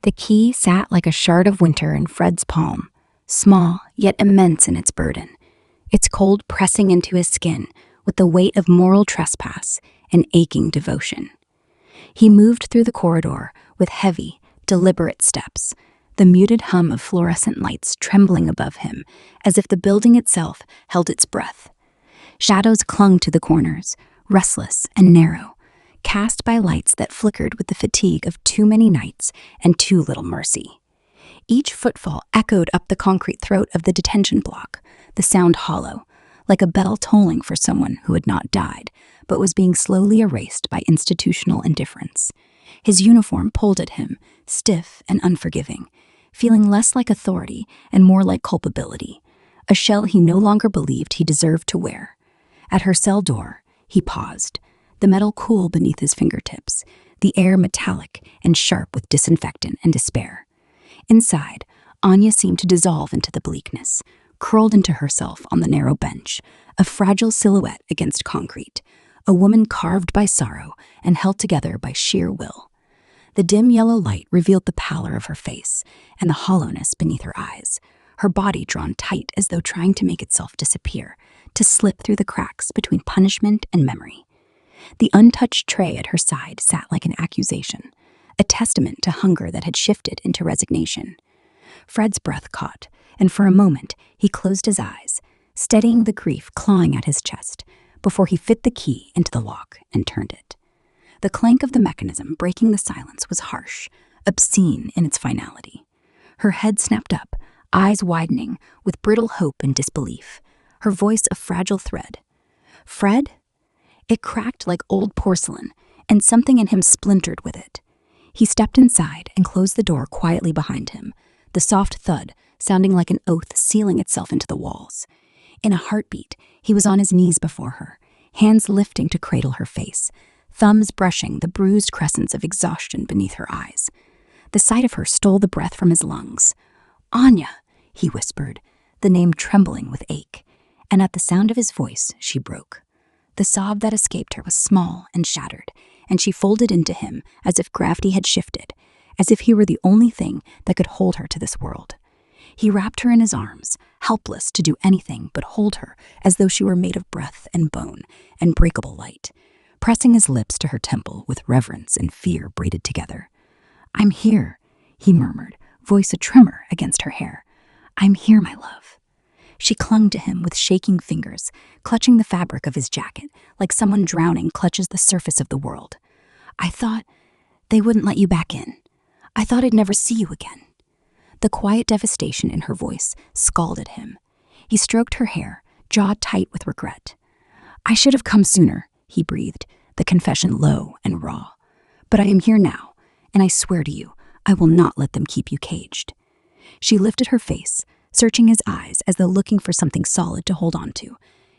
The key sat like a shard of winter in Fred's palm, small yet immense in its burden, its cold pressing into his skin with the weight of moral trespass and aching devotion. He moved through the corridor with heavy, deliberate steps, the muted hum of fluorescent lights trembling above him as if the building itself held its breath. Shadows clung to the corners, restless and narrow, cast by lights that flickered with the fatigue of too many nights and too little mercy. Each footfall echoed up the concrete throat of the detention block, the sound hollow, like a bell tolling for someone who had not died, but was being slowly erased by institutional indifference. His uniform pulled at him, stiff and unforgiving, feeling less like authority and more like culpability, a shell he no longer believed he deserved to wear. At her cell door, he paused, the metal cool beneath his fingertips, the air metallic and sharp with disinfectant and despair. Inside, Anya seemed to dissolve into the bleakness, curled into herself on the narrow bench, a fragile silhouette against concrete, a woman carved by sorrow and held together by sheer will. The dim yellow light revealed the pallor of her face and the hollowness beneath her eyes, her body drawn tight as though trying to make itself disappear, to slip through the cracks between punishment and memory. The untouched tray at her side sat like an accusation, a testament to hunger that had shifted into resignation. Fred's breath caught, and for a moment he closed his eyes, steadying the grief clawing at his chest, before he fit the key into the lock and turned it. The clank of the mechanism breaking the silence was harsh, obscene in its finality. Her head snapped up, eyes widening with brittle hope and disbelief, her voice a fragile thread. "Fred?" It cracked like old porcelain, and something in him splintered with it. He stepped inside and closed the door quietly behind him, the soft thud sounding like an oath sealing itself into the walls. In a heartbeat, he was on his knees before her, hands lifting to cradle her face, thumbs brushing the bruised crescents of exhaustion beneath her eyes. The sight of her stole the breath from his lungs. "Anya," he whispered, the name trembling with ache, and at the sound of his voice, she broke. The sob that escaped her was small and shattered, and she folded into him as if gravity had shifted, as if he were the only thing that could hold her to this world. He wrapped her in his arms, helpless to do anything but hold her as though she were made of breath and bone and breakable light, pressing his lips to her temple with reverence and fear braided together. "I'm here," he murmured, voice a tremor against her hair. "I'm here, my love." She clung to him with shaking fingers, clutching the fabric of his jacket like someone drowning clutches the surface of the world. "I thought they wouldn't let you back in. I thought I'd never see you again." The quiet devastation in her voice scalded him. He stroked her hair, jaw tight with regret. "I should have come sooner," he breathed, the confession low and raw. "But I am here now, and I swear to you, I will not let them keep you caged." She lifted her face, searching his eyes as though looking for something solid to hold on to,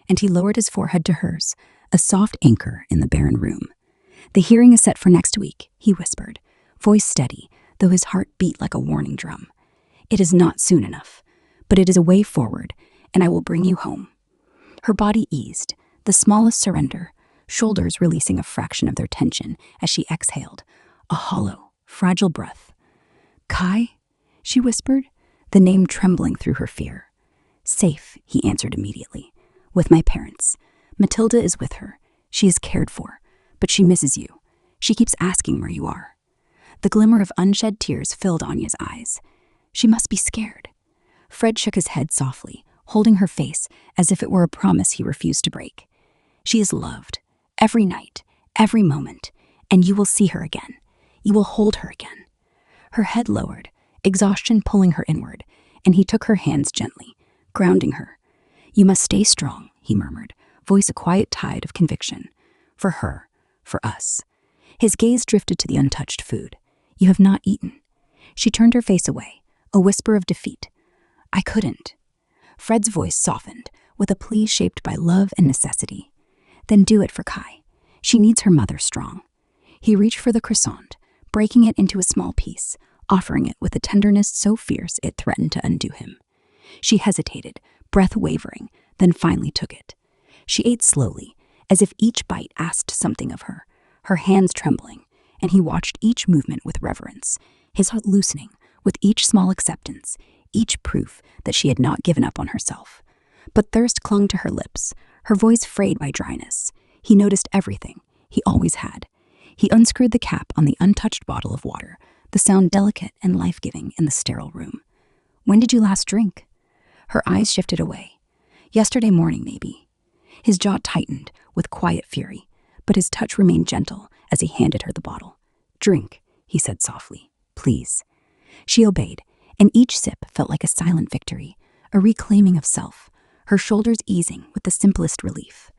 and he lowered his forehead to hers, a soft anchor in the barren room. "The hearing is set for next week," he whispered, voice steady, though his heart beat like a warning drum. "It is not soon enough, but it is a way forward, and I will bring you home." Her body eased, the smallest surrender, shoulders releasing a fraction of their tension as she exhaled, a hollow, fragile breath. "Kai?" she whispered, the name trembling through her fear. "Safe," he answered immediately. "With my parents. Matilda is with her. She is cared for, but she misses you. She keeps asking where you are." The glimmer of unshed tears filled Anya's eyes. She must be scared. Fred shook his head softly, holding her face as if it were a promise he refused to break. "She is loved, every night, every moment, and you will see her again. You will hold her again." Her head lowered, exhaustion pulling her inward, and he took her hands gently, grounding her. "You must stay strong," he murmured, voice a quiet tide of conviction. "For her, for us." His gaze drifted to the untouched food. "You have not eaten." She turned her face away, a whisper of defeat. "I couldn't." Fred's voice softened, with a plea shaped by love and necessity. "Then do it for Kai. She needs her mother strong." He reached for the croissant, breaking it into a small piece, offering it with a tenderness so fierce it threatened to undo him. She hesitated, breath wavering, then finally took it. She ate slowly, as if each bite asked something of her, her hands trembling, and he watched each movement with reverence, his heart loosening with each small acceptance, each proof that she had not given up on herself. But thirst clung to her lips, her voice frayed by dryness. He noticed everything. He always had. He unscrewed the cap on the untouched bottle of water, the sound delicate and life-giving in the sterile room. When did you last drink? Her eyes shifted away. Yesterday morning, maybe. His jaw tightened with quiet fury, but his touch remained gentle as he handed her the bottle. Drink, he said softly. Please. She obeyed, and each sip felt like a silent victory, a reclaiming of self, her shoulders easing with the simplest relief.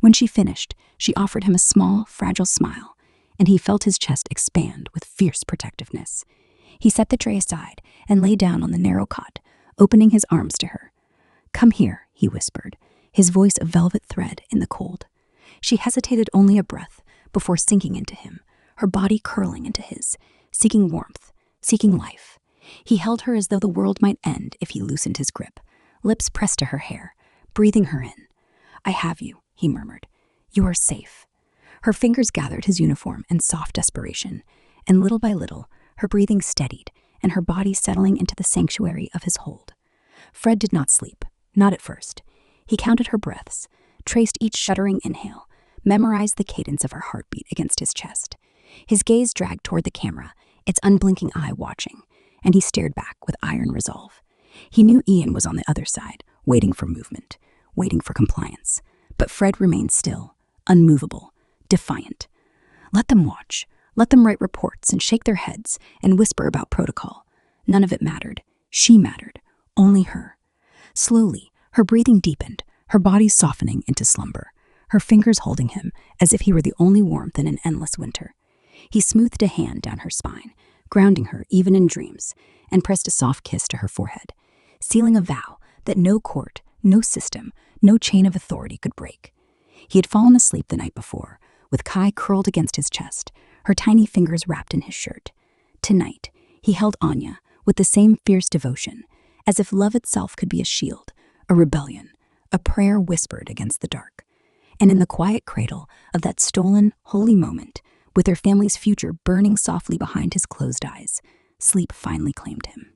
When she finished, she offered him a small, fragile smile, and he felt his chest expand with fierce protectiveness. He set the tray aside and lay down on the narrow cot, opening his arms to her. Come here, he whispered, his voice a velvet thread in the cold. She hesitated only a breath before sinking into him, her body curling into his, seeking warmth, seeking life. He held her as though the world might end if he loosened his grip, lips pressed to her hair, breathing her in. I have you, he murmured. You are safe. Her fingers gathered his uniform in soft desperation, and little by little, her breathing steadied and her body settling into the sanctuary of his hold. Fred did not sleep, not at first. He counted her breaths, traced each shuddering inhale, memorized the cadence of her heartbeat against his chest. His gaze dragged toward the camera, its unblinking eye watching, and he stared back with iron resolve. He knew Ian was on the other side, waiting for movement, waiting for compliance. But Fred remained still, unmovable, defiant. Let them watch. Let them write reports and shake their heads and whisper about protocol. None of it mattered. She mattered. Only her. Slowly, her breathing deepened, her body softening into slumber, her fingers holding him as if he were the only warmth in an endless winter. He smoothed a hand down her spine, grounding her even in dreams, and pressed a soft kiss to her forehead, sealing a vow that no court, no system, no chain of authority could break. He had fallen asleep the night before, with Kai curled against his chest, her tiny fingers wrapped in his shirt. Tonight, he held Anya with the same fierce devotion, as if love itself could be a shield, a rebellion, a prayer whispered against the dark. And in the quiet cradle of that stolen, holy moment, with their family's future burning softly behind his closed eyes, sleep finally claimed him.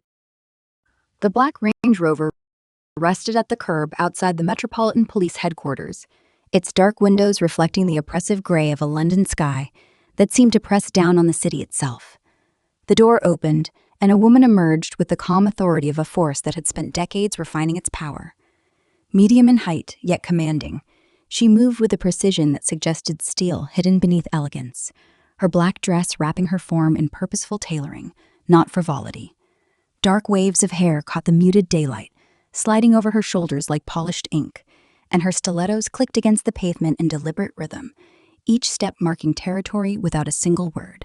The black Range Rover rested at the curb outside the Metropolitan Police headquarters, its dark windows reflecting the oppressive gray of a London sky that seemed to press down on the city itself. The door opened, and a woman emerged with the calm authority of a force that had spent decades refining its power. Medium in height, yet commanding, she moved with a precision that suggested steel hidden beneath elegance, her black dress wrapping her form in purposeful tailoring, not frivolity. Dark waves of hair caught the muted daylight, sliding over her shoulders like polished ink, and her stilettos clicked against the pavement in deliberate rhythm, each step marking territory without a single word.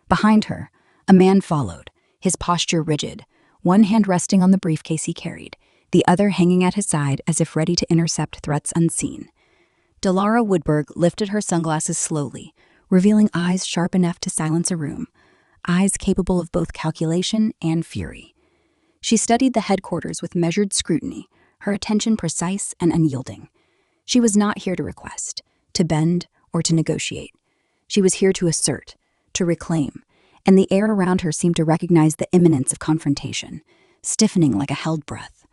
Behind her, a man followed, his posture rigid, one hand resting on the briefcase he carried, the other hanging at his side as if ready to intercept threats unseen. Delara Woodberg lifted her sunglasses slowly, revealing eyes sharp enough to silence a room, eyes capable of both calculation and fury. She studied the headquarters with measured scrutiny, her attention precise and unyielding. She was not here to request, to bend, or to negotiate. She was here to assert, to reclaim, and the air around her seemed to recognize the imminence of confrontation, stiffening like a held breath.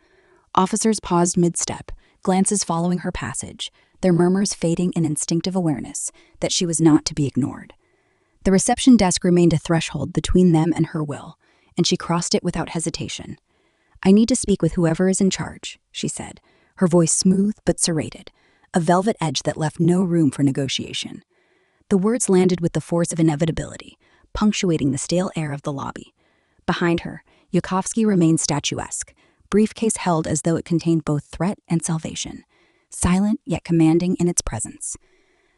Officers paused mid-step, glances following her passage, their murmurs fading in instinctive awareness that she was not to be ignored. The reception desk remained a threshold between them and her will, and she crossed it without hesitation. I need to speak with whoever is in charge, she said, her voice smooth but serrated, a velvet edge that left no room for negotiation. The words landed with the force of inevitability, punctuating the stale air of the lobby. Behind her, Yukovsky remained statuesque, briefcase held as though it contained both threat and salvation, silent yet commanding in its presence.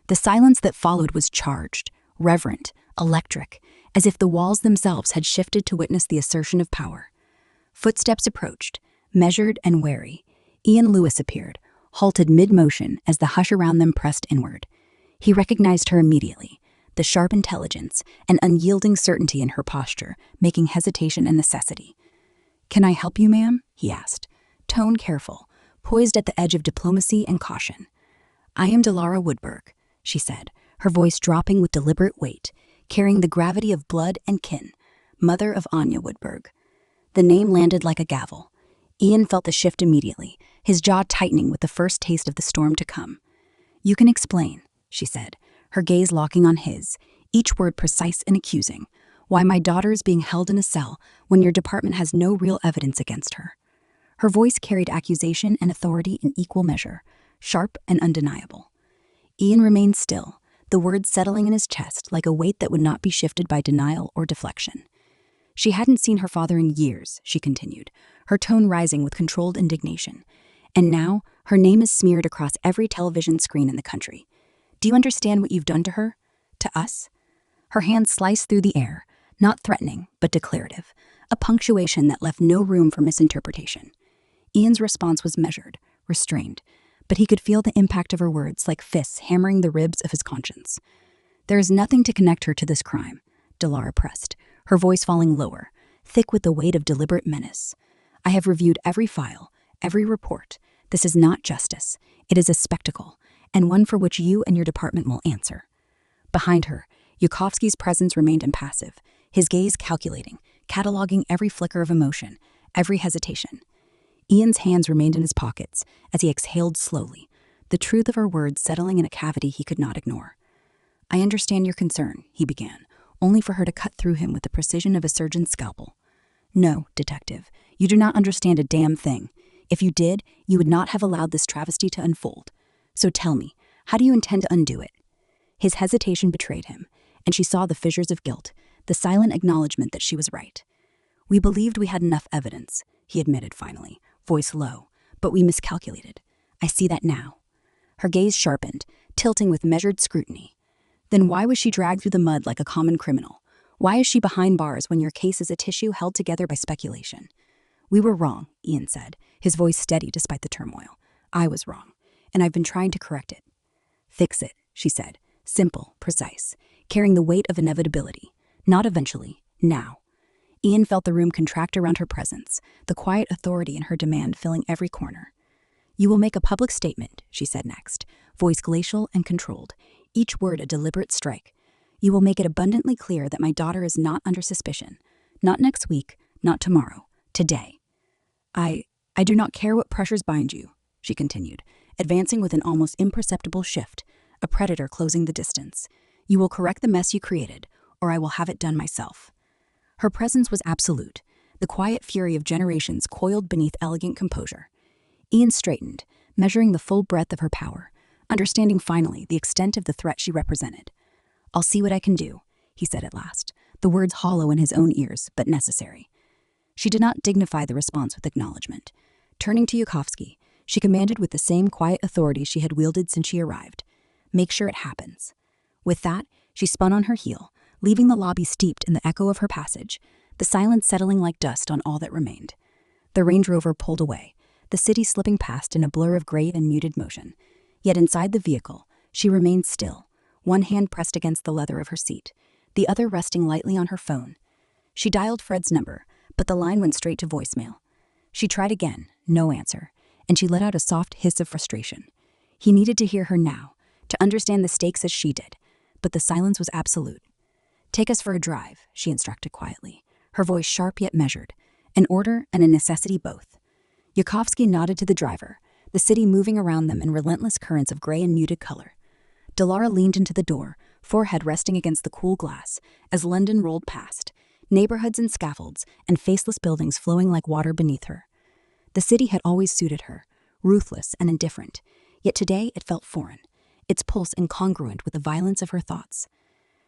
The silence that followed was charged, reverent, electric, as if the walls themselves had shifted to witness the assertion of power. Footsteps approached, measured and wary. Ian Lewis appeared, halted mid-motion as the hush around them pressed inward. He recognized her immediately, the sharp intelligence and unyielding certainty in her posture, making hesitation a necessity. "Can I help you, ma'am?" he asked, tone careful, poised at the edge of diplomacy and caution. "I am Delara Woodberg," she said, her voice dropping with deliberate weight, carrying the gravity of blood and kin. mother of Anya Woodberg. The name landed like a gavel. Ian felt the shift immediately, his jaw tightening with the first taste of the storm to come. "You can explain," she said, her gaze locking on his, each word precise and accusing, "why my daughter is being held in a cell when your department has no real evidence against her." Her voice carried accusation and authority in equal measure, sharp and undeniable. Ian remained still, the words settling in his chest like a weight that would not be shifted by denial or deflection. "She hadn't seen her father in years," she continued, her tone rising with controlled indignation. "And now, her name is smeared across every television screen in the country. Do you understand what you've done to her? To us?" Her hand sliced through the air, not threatening, but declarative, a punctuation that left no room for misinterpretation. Ian's response was measured, restrained, but he could feel the impact of her words like fists hammering the ribs of his conscience. "There is nothing to connect her to this crime," Delara pressed, her voice falling lower, thick with the weight of deliberate menace. "I have reviewed every file, every report. This is not justice. It is a spectacle, and one for which you and your department will answer." Behind her, Yukovsky's presence remained impassive, his gaze calculating, cataloging every flicker of emotion, every hesitation. Ian's hands remained in his pockets as he exhaled slowly, the truth of her words settling in a cavity he could not ignore. "I understand your concern," he began, only for her to cut through him with the precision of a surgeon's scalpel. "No, detective, you do not understand a damn thing. If you did, you would not have allowed this travesty to unfold. So tell me, how do you intend to undo it?" His hesitation betrayed him, and she saw the fissures of guilt, the silent acknowledgement that she was right. "We believed we had enough evidence," he admitted finally, voice low, "but we miscalculated. I see that now." Her gaze sharpened, tilting with measured scrutiny. "Then why was she dragged through the mud like a common criminal? Why is she behind bars when your case is a tissue held together by speculation?" "We were wrong," Ian said, his voice steady despite the turmoil. "I was wrong, and I've been trying to correct it." "Fix it," she said, simple, precise, carrying the weight of inevitability. "Not eventually, now." Ian felt the room contract around her presence, the quiet authority in her demand filling every corner. "You will make a public statement," she said next, voice glacial and controlled, each word a deliberate strike. "You will make it abundantly clear that my daughter is not under suspicion. Not next week, not tomorrow, today." I do not care what pressures bind you," she continued, advancing with an almost imperceptible shift, a predator closing the distance. "You will correct the mess you created, or I will have it done myself." Her presence was absolute, the quiet fury of generations coiled beneath elegant composure. Ian straightened, measuring the full breadth of her power, understanding finally the extent of the threat she represented. "I'll see what I can do," he said at last, the words hollow in his own ears, but necessary. She did not dignify the response with acknowledgement. Turning to Yukovsky, she commanded with the same quiet authority she had wielded since she arrived, "Make sure it happens." With that, she spun on her heel, leaving the lobby steeped in the echo of her passage, the silence settling like dust on all that remained. The Range Rover pulled away, the city slipping past in a blur of gray and muted motion. Yet inside the vehicle, she remained still, one hand pressed against the leather of her seat, the other resting lightly on her phone. She dialed Fred's number, but the line went straight to voicemail. She tried again, no answer, and she let out a soft hiss of frustration. He needed to hear her now, to understand the stakes as she did, but the silence was absolute. "Take us for a drive," she instructed quietly, her voice sharp yet measured, an order and a necessity both. Yukovsky nodded to the driver, the city moving around them in relentless currents of gray and muted color. Delara leaned into the door, forehead resting against the cool glass, as London rolled past, neighborhoods and scaffolds and faceless buildings flowing like water beneath her. The city had always suited her, ruthless and indifferent, yet today it felt foreign, its pulse incongruent with the violence of her thoughts.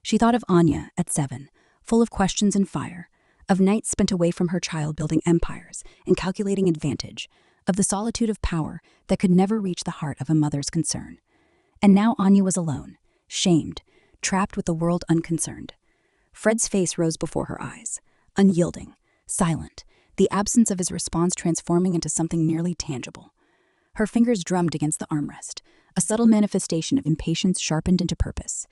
She thought of Anya at 7, full of questions and fire, of nights spent away from her child building empires and calculating advantage, of the solitude of power that could never reach the heart of a mother's concern. And now Anya was alone, shamed, trapped with the world unconcerned. Fred's face rose before her eyes, unyielding, silent, the absence of his response transforming into something nearly tangible. Her fingers drummed against the armrest, a subtle manifestation of impatience sharpened into purpose.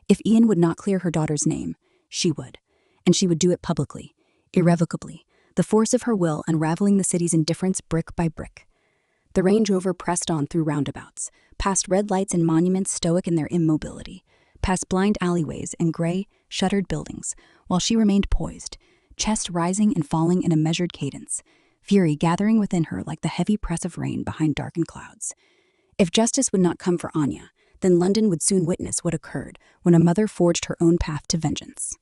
If Ian would not clear her daughter's name, she would, and she would do it publicly, irrevocably, the force of her will unraveling the city's indifference brick by brick. The Range Rover pressed on through roundabouts, past red lights and monuments stoic in their immobility, past blind alleyways and gray, shuttered buildings, while she remained poised, chest rising and falling in a measured cadence, fury gathering within her like the heavy press of rain behind darkened clouds. If justice would not come for Anya, then London would soon witness what occurred when a mother forged her own path to vengeance.